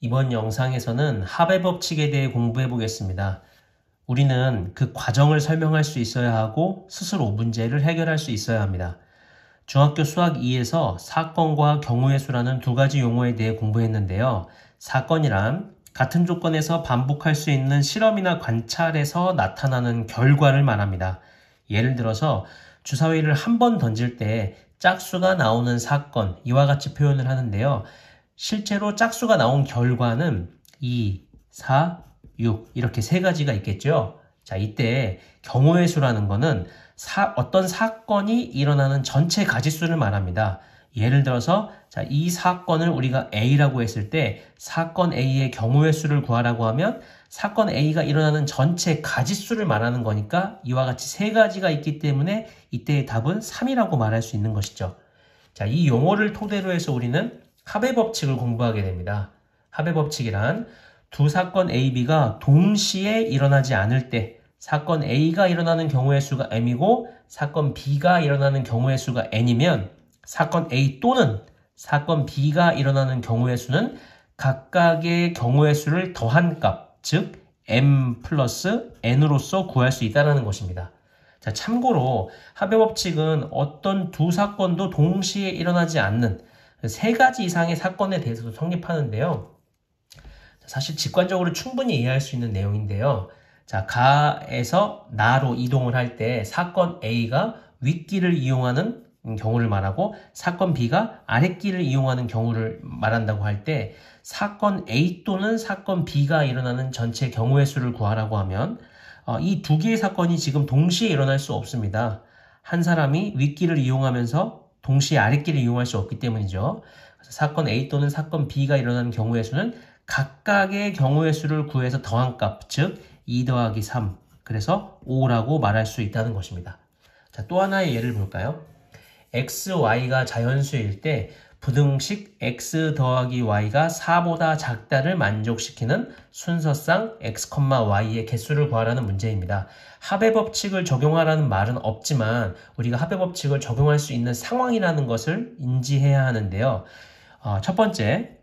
이번 영상에서는 합의 법칙에 대해 공부해 보겠습니다. 우리는 그 과정을 설명할 수 있어야 하고 스스로 문제를 해결할 수 있어야 합니다. 중학교 수학 2에서 사건과 경우의 수라는 두 가지 용어에 대해 공부했는데요. 사건이란 같은 조건에서 반복할 수 있는 실험이나 관찰에서 나타나는 결과를 말합니다. 예를 들어서 주사위를 한 번 던질 때 짝수가 나오는 사건, 이와 같이 표현을 하는데요. 실제로 짝수가 나온 결과는 2, 4, 6 이렇게 세 가지가 있겠죠. 자, 이때 경우의 수라는 거는 어떤 사건이 일어나는 전체 가지수를 말합니다. 예를 들어서 이 사건을 우리가 A라고 했을 때 사건 A의 경우의 수를 구하라고 하면 사건 A가 일어나는 전체 가지수를 말하는 거니까 이와 같이 세 가지가 있기 때문에 이때의 답은 3이라고 말할 수 있는 것이죠. 자, 이 용어를 토대로 해서 우리는 합의 법칙을 공부하게 됩니다. 합의 법칙이란 두 사건 A, B가 동시에 일어나지 않을 때 사건 A가 일어나는 경우의 수가 M이고 사건 B가 일어나는 경우의 수가 N이면 사건 A 또는 사건 B가 일어나는 경우의 수는 각각의 경우의 수를 더한 값, 즉 M 플러스 N으로서 구할 수 있다는 것입니다. 자, 참고로 합의 법칙은 어떤 두 사건도 동시에 일어나지 않는 세 가지 이상의 사건에 대해서도 성립하는데요. 사실 직관적으로 충분히 이해할 수 있는 내용인데요. 자, 가에서 나로 이동을 할 때 사건 A가 윗길을 이용하는 경우를 말하고 사건 B가 아랫길을 이용하는 경우를 말한다고 할 때 사건 A 또는 사건 B가 일어나는 전체 경우의 수를 구하라고 하면 이 두 개의 사건이 지금 동시에 일어날 수 없습니다. 한 사람이 윗길을 이용하면서 동시에 아랫길을 이용할 수 없기 때문이죠. 그래서 사건 A 또는 사건 B가 일어나는 경우의 수는 각각의 경우의 수를 구해서 더한 값, 즉 2 더하기 3, 그래서 5라고 말할 수 있다는 것입니다. 자, 또 하나의 예를 볼까요? x, y가 자연수일 때 부등식 x 더하기 y가 4보다 작다를 만족시키는 순서상 x, y의 개수를 구하라는 문제입니다. 합의 법칙을 적용하라는 말은 없지만 우리가 합의 법칙을 적용할 수 있는 상황이라는 것을 인지해야 하는데요. 첫 번째,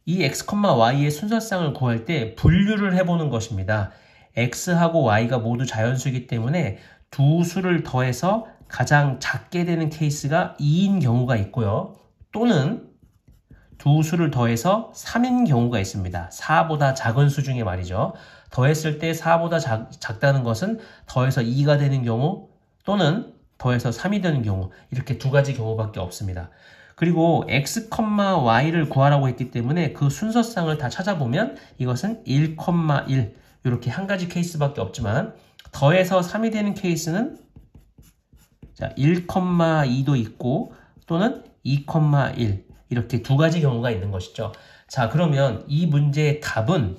이 x, y의 순서상을 구할 때 분류를 해보는 것입니다. x하고 y가 모두 자연수이기 때문에 두 수를 더해서 가장 작게 되는 케이스가 2인 경우가 있고요. 또는 두 수를 더해서 3인 경우가 있습니다. 4보다 작은 수 중에 말이죠. 더했을 때 4보다 작다는 것은 더해서 2가 되는 경우 또는 더해서 3이 되는 경우, 이렇게 두 가지 경우밖에 없습니다. 그리고 x, y를 구하라고 했기 때문에 그 순서상을 다 찾아보면 이것은 1, 1 이렇게 한 가지 케이스밖에 없지만 더해서 3이 되는 케이스는 1,2도 있고 또는 2,1 이렇게 두 가지 경우가 있는 것이죠. 자, 그러면 이 문제의 답은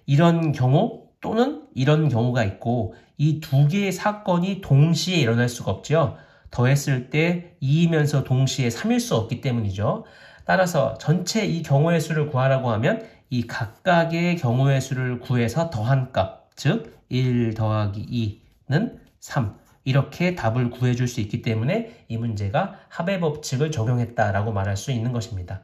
이런 경우 또는 이런 경우가 있고 이 두 개의 사건이 동시에 일어날 수가 없죠. 더했을 때 2이면서 동시에 3일 수 없기 때문이죠. 따라서 전체 이 경우의 수를 구하라고 하면 이 각각의 경우의 수를 구해서 더한 값, 즉 1 더하기 2는 3. 이렇게 답을 구해줄 수 있기 때문에 이 문제가 합의 법칙을 적용했다라고 말할 수 있는 것입니다.